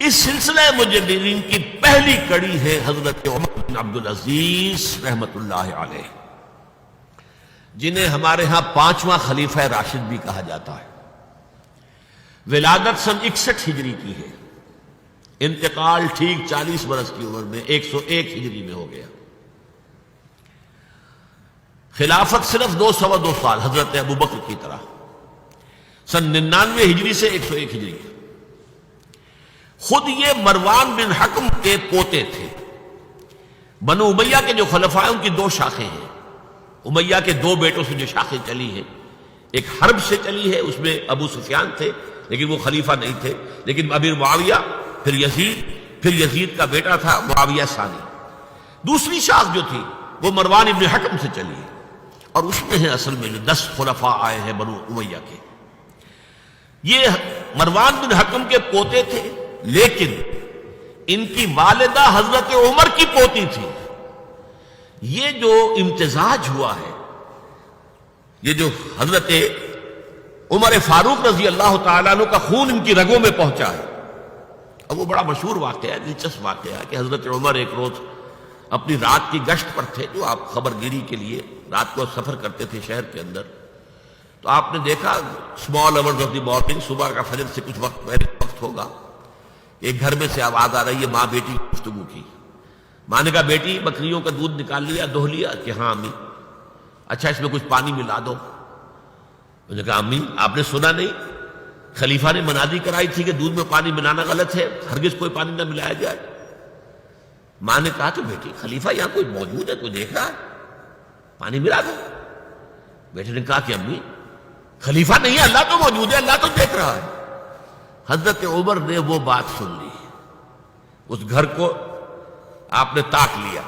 اس سلسلہ مجددین کی پہلی کڑی ہے حضرت عمر بن عبدالعزیز رحمت اللہ علیہ، جنہیں ہمارے ہاں 5واں خلیفہ راشد بھی کہا جاتا ہے۔ ولادت سن 61 ہجری کی ہے، انتقال ٹھیک 40 برس کی عمر میں 101 ہجری میں ہو گیا۔ خلافت صرف 2 سال حضرت ابوبکر کی طرح، سن 99 ہجری سے 101 ہجری کی۔ خود یہ مروان بن حکم کے پوتے تھے۔ بنو امیہ کے جو خلفاء ہیں ان کی 2 شاخیں ہیں۔ امیہ کے 2 بیٹوں سے جو شاخیں چلی ہیں، ایک حرب سے چلی ہے، اس میں ابو سفیان تھے لیکن وہ خلیفہ نہیں تھے، لیکن امیر معاویہ، پھر یزید کا بیٹا تھا معاویہ ثانی۔ دوسری شاخ جو تھی وہ مروان بن حکم سے چلی ہے، اور اس میں ہے اصل میں جو 10 خلفاء آئے ہیں بنو امیہ کے۔ یہ مروان بن حکم کے پوتے تھے، لیکن ان کی والدہ حضرت عمر کی پوتی تھی۔ یہ جو امتزاج ہوا ہے، یہ جو حضرت عمر فاروق رضی اللہ تعالیٰ عنہ کا خون ان کی رگوں میں پہنچا ہے، اب وہ بڑا مشہور واقعہ ہے، دلچسپ واقعہ ہے کہ حضرت عمر ایک روز اپنی رات کی گشت پر تھے، جو آپ خبر گیری کے لیے رات کو سفر کرتے تھے شہر کے اندر، تو آپ نے دیکھا small hours of the morning, صبح کا فجر سے کچھ وقت پہلے وقت ہوگا، ایک گھر میں سے آواز آ رہی ہے ماں بیٹی کی گفتگو کی۔ ماں نے کہا بیٹی بکریوں کا دودھ نکال لیا، دہو لیا؟ کہ ہاں امی۔ اچھا اس میں کچھ پانی ملا دو۔ میں نے کہا امی آپ نے سنا نہیں، خلیفہ نے منادی کرائی تھی کہ دودھ میں پانی ملانا غلط ہے، ہرگز کوئی پانی نہ ملایا جائے۔ ماں نے کہا کہ بیٹی خلیفہ یہاں کوئی موجود ہے، کوئی دیکھ رہا ہے، پانی ملا دو۔ بیٹے نے کہا کہ امی خلیفہ نہیں ہے، اللہ تو موجود ہے، اللہ تو دیکھ رہا ہے۔ حضرت عمر نے وہ بات سن لی، اس گھر کو آپ نے تاک لیا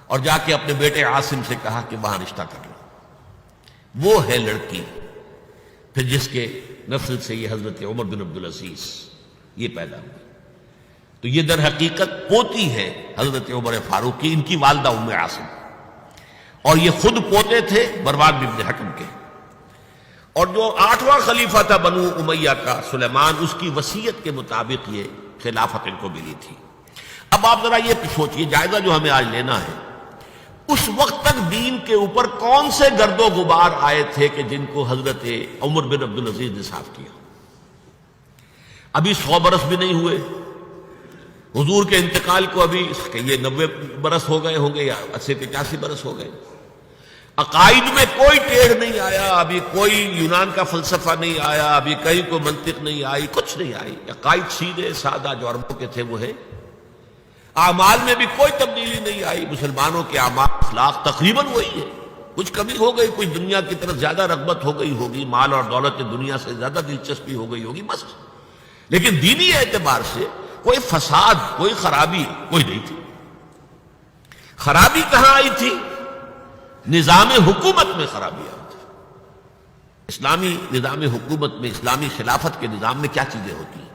اور جا کے اپنے بیٹے عاصم سے کہا کہ وہاں رشتہ کر لو۔ وہ ہے لڑکی پھر جس کے نسل سے یہ حضرت عمر بن عبدالعزیز یہ پیدا ہوئی۔ تو یہ در حقیقت پوتی ہے حضرت عمر فاروق کی، ان کی والدہ ام عاصم، اور یہ خود پوتے تھے مروان بن حکم کے۔ اور جو 8واں خلیفہ تھا بنو امیہ کا سلیمان، اس کی وصیت کے مطابق یہ خلافت ان کو ملی تھی۔ اب آپ ذرا یہ سوچئے، جائزہ جو ہمیں آج لینا ہے، اس وقت تک دین کے اوپر کون سے گرد و غبار آئے تھے کہ جن کو حضرت عمر بن عبدالعزیز نے صاف کیا؟ ابھی 100 برس بھی نہیں ہوئے حضور کے انتقال کو، ابھی یہ 90 برس ہو گئے ہوں گے یا 80-85 برس ہو گئے۔ عقائد میں کوئی ٹیڑھ نہیں آیا، ابھی کوئی یونان کا فلسفہ نہیں آیا، ابھی کہیں کوئی منطق نہیں آئی، کچھ نہیں آئی۔ عقائد سیدھے سادہ جو عربوں کے تھے وہ ہے۔ اعمال میں بھی کوئی تبدیلی نہیں آئی، مسلمانوں کے اعمال اخلاق تقریباً وہی ہے۔ کچھ کمی ہو گئی، کچھ دنیا کی طرف زیادہ رغبت ہو گئی ہوگی، مال اور دولت دنیا سے زیادہ دلچسپی ہو گئی ہوگی، بس۔ لیکن دینی اعتبار سے کوئی فساد، کوئی خرابی کوئی نہیں تھی۔ خرابی کہاں آئی تھی؟ نظام حکومت میں خرابی آئی تھی۔ اسلامی نظام حکومت میں، اسلامی خلافت کے نظام میں کیا چیزیں ہوتی ہیں؟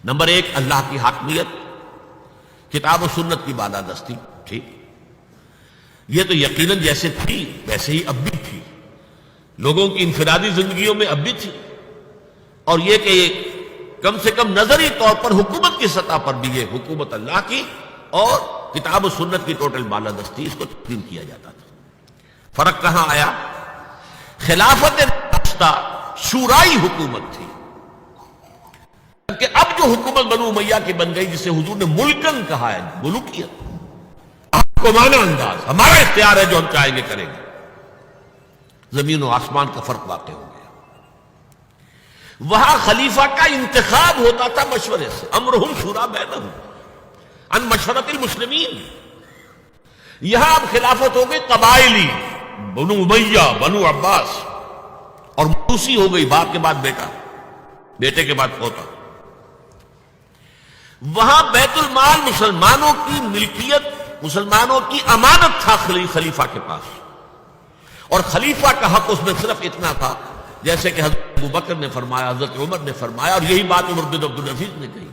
نمبر 1 اللہ کی حاکمیت، کتاب و سنت کی بالادستی، ٹھیک، یہ تو یقیناً جیسے تھی ویسے ہی اب بھی تھی، لوگوں کی انفرادی زندگیوں میں اب بھی تھی۔ اور یہ کہ کم سے کم نظری طور پر حکومت کی سطح پر بھی یہ حکومت اللہ کی اور کتاب و سنت کی ٹوٹل بالادستی، اس کو تسلیم کیا جاتا تھا۔ فرق کہاں آیا؟ خلافت راستہ شورائی حکومت تھی، کہ اب جو حکومت بنو امیہ کی بن گئی، جسے حضور نے ملکن کہا ہے، ملوکیت، کو مانا انداز، ہمارا اختیار ہے، جو ہم چاہیں گے کریں گے۔ زمین و آسمان کا فرق واقع ہو گیا۔ وہاں خلیفہ کا انتخاب ہوتا تھا مشورے سے، امرہم شورا بینہم ان مشورت المسلمین۔ یہاں اب خلافت ہو گئی قبائلی، بنو امیہ، بنو عباس، اور موروثی ہو گئی، باپ کے بعد بیٹا، بیٹے کے بعد پوتا۔ وہاں بیت المال مسلمانوں کی ملکیت، مسلمانوں کی امانت تھا خلیفہ کے پاس، اور خلیفہ کا حق اس میں صرف اتنا تھا جیسے کہ حضرت ابوبکر نے فرمایا، حضرت عمر نے فرمایا، اور یہی بات عمر بن عبدالعزیز نے کہی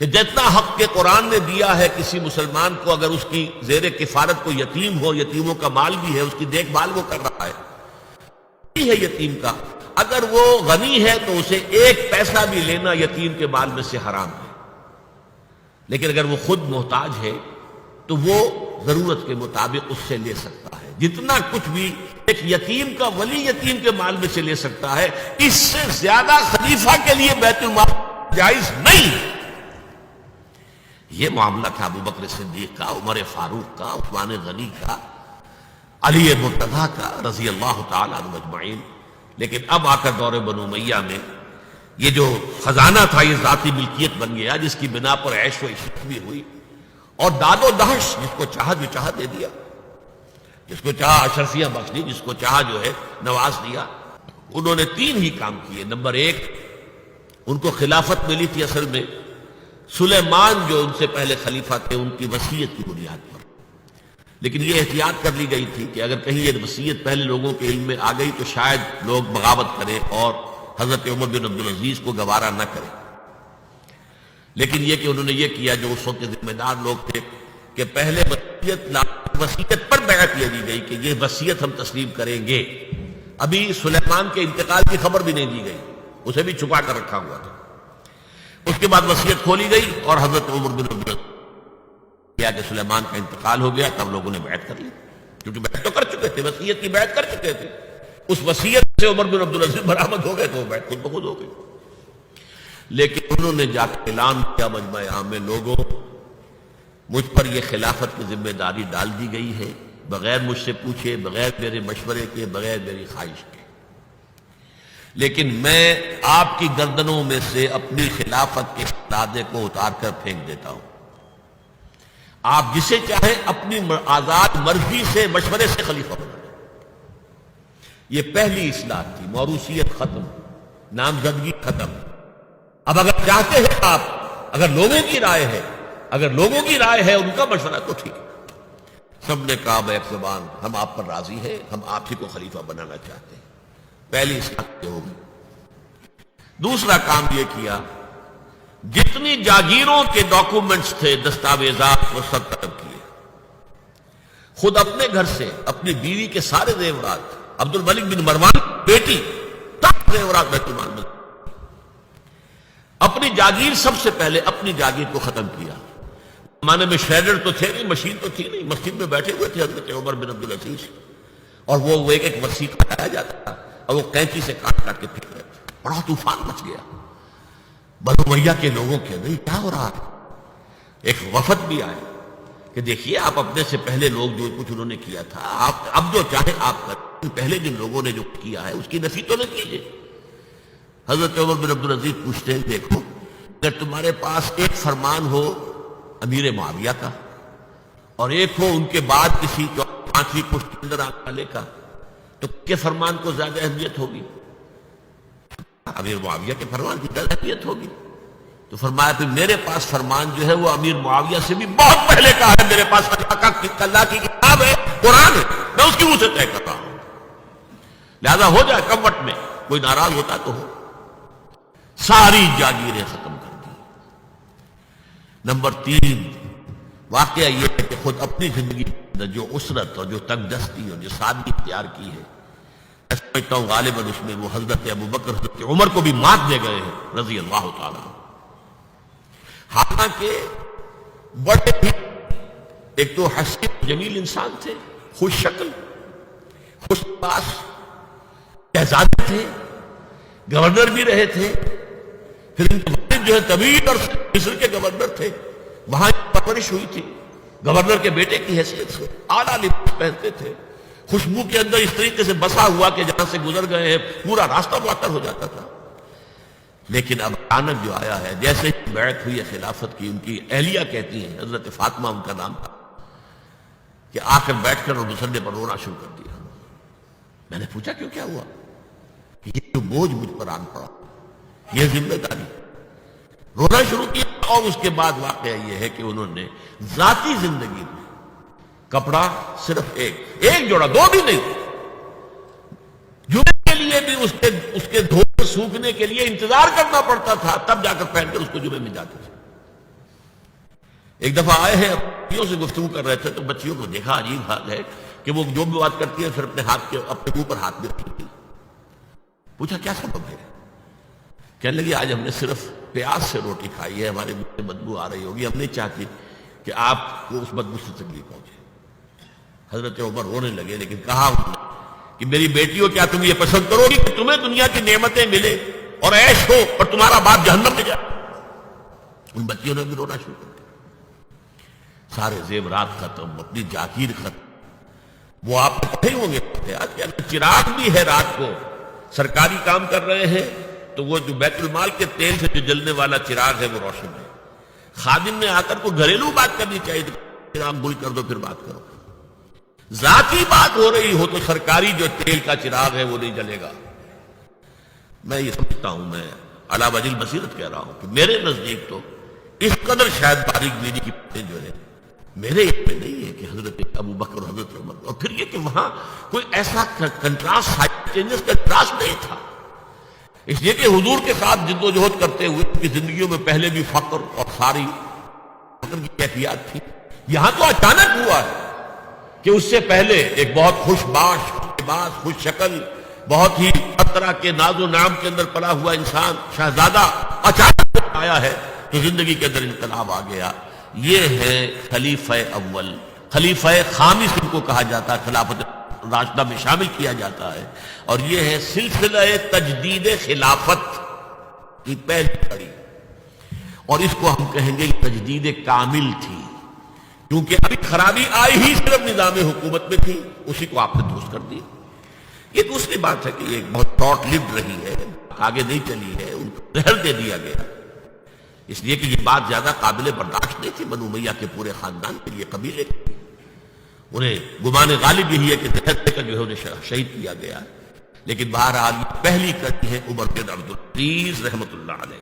کہ جتنا حق کے قرآن نے دیا ہے کسی مسلمان کو، اگر اس کی زیر کفالت کو یتیم ہو، یتیموں کا مال بھی ہے، اس کی دیکھ بھال وہ کر رہا ہے یتیم کا، اگر وہ غنی ہے تو اسے 1 پیسہ بھی لینا یتیم کے مال میں سے حرام ہے۔ لیکن اگر وہ خود محتاج ہے تو وہ ضرورت کے مطابق اس سے لے سکتا ہے، جتنا کچھ بھی ایک یتیم کا ولی یتیم کے مال میں سے لے سکتا ہے، اس سے زیادہ خلیفہ کے لیے بیت المال جائز نہیں ہے۔ یہ معاملہ تھا ابو بکر صدیق کا، عمر فاروق کا، عثمان غنی کا، علی مرتضیٰ کا رضی اللہ تعالی عنہ اجمعین۔ لیکن اب آ کر دور بنو امیہ میں یہ جو خزانہ تھا یہ ذاتی ملکیت بن گیا، جس کی بنا پر عیش و عشرت بھی ہوئی، اور داد و دہش، جس کو چاہا جو چاہا دے دیا، جس کو چاہا اشرفیاں بخش دی، جس کو چاہا جو ہے نواز دیا۔ انہوں نے تین ہی کام کیے۔ نمبر ایک، ان کو خلافت ملی تھی اصل میں سلیمان جو ان سے پہلے خلیفہ تھے ان کی وصیت کی بنیاد پر، لیکن یہ احتیاط کر لی گئی تھی کہ اگر کہیں یہ وصیت پہلے لوگوں کے علم میں آ گئی تو شاید لوگ بغاوت کریں اور حضرت عمر بن عبدالعزیز کو گوارا نہ کریں۔ لیکن یہ کہ انہوں نے یہ کیا جو اس وقت کے ذمہ دار لوگ تھے کہ پہلے وصیت پر بیعت یہ دی گئی کہ یہ وصیت ہم تسلیم کریں گے۔ ابھی سلیمان کے انتقال کی خبر بھی نہیں دی گئی، اسے بھی چھپا کر رکھا ہوا تھا۔ اس کے بعد وصیت کھولی گئی اور حضرت عمر بن عبدالعزیز کیا کہ سلیمان کا انتقال ہو گیا، تب لوگوں نے بیعت کر لی، کیونکہ بیعت تو کر چکے تھے، وصیت کی بیعت کر چکے تھے۔ اس وصیت سے عمر بن عبدالعزیز برآمد ہو گئے تو وہ بیعت خود بخود ہو گئی۔ لیکن انہوں نے جا کے اعلان کیا مجمع عام میں، لوگوں مجھ پر یہ خلافت کی ذمہ داری ڈال دی گئی ہے، بغیر مجھ سے پوچھے، بغیر میرے مشورے کے، بغیر میری خواہش کے، لیکن میں آپ کی گردنوں میں سے اپنی خلافت کے لادے کو اتار کر پھینک دیتا ہوں۔ آپ جسے چاہیں اپنی آزاد مرضی سے مشورے سے خلیفہ بنا لیں۔ یہ پہلی اصلاح تھی، موروثیت ختم، نامزدگی ختم۔ اب اگر چاہتے ہیں آپ، اگر لوگوں کی رائے ہے ان کا مشورہ تو ٹھیک ہے۔ سب نے کہا بیک زبان ہم آپ پر راضی ہیں، ہم آپ ہی کو خلیفہ بنانا چاہتے ہیں۔ پہلی اصلاح یہ ہوگی۔ دوسرا کام یہ کیا، جتنی جاگیروں کے ڈاکومنٹس تھے، دستاویزات، وہ سب طلب کیے۔ خود اپنے گھر سے اپنی بیوی کے سارے زیورات، عبد الملک بن مروان بیٹی تک زیورات بیت المال میں، اپنی جاگیر سب سے پہلے اپنی جاگیر کو ختم کیا۔ زمانے میں شیڈر تو تھے نہیں، مشین تو تھی نہیں، مسجد میں بیٹھے ہوئے تھے حضرت عمر بن عبدالعزیز، اور وہ ایک ایک وسیقہ لایا جاتا تھا اور وہ قینچی سے کاٹ کاٹ کے پھینک رہے تھے۔ بڑا طوفان مچ گیا بنو امیہ کے لوگوں کے اندر، کیا ہو رہا تھا۔ ایک وفد بھی آئے کہ دیکھیے آپ اپنے سے پہلے لوگ جو کچھ انہوں نے کیا تھا، آپ اب جو چاہیں آپ کریں، پہلے جن لوگوں نے جو کیا ہے اس کی نفی تو نہ کیجیے۔ حضرت عمر بن عبدالعزیز پوچھتے ہیں دیکھو اگر تمہارے پاس ایک فرمان ہو امیر معاویہ کا اور ایک ہو ان کے بعد کسی پانچویں پشت کے اندر آنے والے کا، تو کے فرمان کو زیادہ اہمیت ہوگی؟ امیر معاویہ کے فرمان کی زیادہ اہمیت ہوگی۔ تو فرمایا پھر میرے پاس فرمان جو ہے وہ امیر معاویہ سے بھی بہت پہلے کا ہے، میرے پاس اللہ کی کتاب ہے، قرآن ہے، میں اس کی منہ سے طے کر رہا ہوں، لہذا ہو جائے کم وقت میں، کوئی ناراض ہوتا تو ہو۔ ساری جاگیریں ختم کر دی۔ نمبر 3 واقعہ یہ ہے کہ خود اپنی زندگی میں جو اسرت اور جو تنگ دستی اور جو سادگی اختیار کی ہے، میں سمجھتا ہوں غالباً اس میں وہ حضرت ابو بکر، حضرت عمر کو بھی مات دے گئے ہیں رضی اللہ تعالیٰ۔ حالانکہ بڑے ہی ایک تو حسین جمیل انسان تھے، خوش شکل، خوش لباس، شہزادے تھے، گورنر بھی رہے تھے، پھر ان کے والد جو ہے طویل اور مصر کے گورنر تھے، وہاں پرورش ہوئی تھی، گورنر کے بیٹے کی حیثیت سے اعلیٰ لباس پہنتے تھے، خوشبو کے اندر اس طریقے سے بسا ہوا کہ جہاں سے گزر گئے ہیں پورا راستہ معطر ہو جاتا تھا۔ لیکن اب اچانک جو آیا ہے، جیسے بیعت ہوئی ہے خلافت کی، ان کی اہلیہ کہتی ہیں، حضرت فاطمہ ان کا نام تھا، کہ آ کر بیٹھ کر اور مسلح پر رونا شروع کر دیا۔ میں نے پوچھا کیوں، کیا ہوا؟ یہ جو بوجھ مجھ پر آن پڑا، یہ ذمہ داری، رونا شروع کیا۔ اور اس کے بعد واقعہ یہ ہے کہ انہوں نے ذاتی زندگی میں کپڑا صرف ایک جوڑا، 2 بھی نہیں، جمعے کے لیے بھی اس کے دھونے سوکھنے کے لیے انتظار کرنا پڑتا تھا، تب جا کر پہن کر اس کو جمعے میں جاتے تھے۔ ایک دفعہ آئے ہیں بچیوں سے گفتگو کر رہے تھے تو بچیوں کو دیکھا، عجیب حال ہے کہ وہ جو بھی بات کرتی ہے پھر اپنے منہ پر ہاتھ بھی رکھتی۔ پوچھا کیا سبب ہے؟ کہنے لگی آج ہم نے صرف پیاز سے روٹی کھائی ہے، ہمارے منہ سے بدبو آ رہی ہوگی، ہم نہیں چاہتے کہ آپ کو اس بدبو سے تکلیف پہنچے۔ حضرت عمر رونے لگے، لیکن کہا انہوں نے کہ میری بیٹیوں، کیا تم یہ پسند کرو گی کہ تمہیں دنیا کی نعمتیں ملے اور عیش ہو اور تمہارا باپ جہنم میں جائے؟ ان بچیوں نے بھی رونا شروع کر دیا۔ سارے زیورات ختم، اپنی جاگیر ختم۔ وہ آپ پتہ ہی ہوں گے کہ اگر چراغ بھی ہے رات کو، سرکاری کام کر رہے ہیں تو وہ جو بیت المال کے تیل سے جو جلنے والا چراغ ہے وہ روشن ہے۔ خادم نے آ کر کو گھریلو بات کرنی چاہیے، چراغ گل کر دو پھر بات کرو۔ ذاتی بات ہو رہی ہو تو سرکاری جو تیل کا چراغ ہے وہ نہیں جلے گا۔ میں یہ سمجھتا ہوں، میں علی وجہ البصیرت کہہ رہا ہوں کہ میرے نزدیک تو اس قدر شاید باریک بینی کی باتیں جو ہے میرے علم میں نہیں ہے کہ حضرت ابو بکر اور حضرت عمر، اور پھر یہ کہ وہاں کوئی ایسا کنٹراسٹ سائملٹینیس کنٹراسٹ نہیں تھا، اس لیے کہ حضور کے ساتھ جد و جہد کرتے ہوئے ان کی زندگیوں میں پہلے بھی فقر اور ساری فقر کی کیفیات تھی۔ یہاں تو اچانک ہوا ہے کہ اس سے پہلے ایک بہت خوش باش، لباس، خوش شکل، بہت ہی ہر طرح کے ناز و نعم کے اندر پلا ہوا انسان، شہزادہ اچانک آیا ہے تو زندگی کے اندر انقلاب آ گیا۔ یہ ہے خلیفہ اول، خلیفہ خامس ان کو کہا جاتا ہے، خلافت راشدہ میں شامل کیا جاتا ہے، اور یہ ہے سلسلہ تجدید خلافت کی پہلی کڑی، اور اس کو ہم کہیں گے تجدید کامل تھی، کیونکہ ابھی خرابی آئی ہی صرف نظام حکومت میں تھی، اسی کو آپ نے درست کر دی۔ یہ دوسری بات ہے کہ یہ بہت شارٹ لیوڈ رہی ہے، آگے نہیں چلی ہے، ان کو زہر دے دیا گیا، اس لیے کہ یہ بات زیادہ قابل برداشت نہیں تھی بنو امیہ کے پورے خاندان کے لیے، قبیلے کے لیے۔ انہیں گمان غالب یہی ہے کہ زہر دے کر جو ہے انہیں شہید کیا گیا، لیکن بہرحال یہ پہلی کڑی ہے عمر بن عبدالعزیز رحمۃ اللہ علیہ۔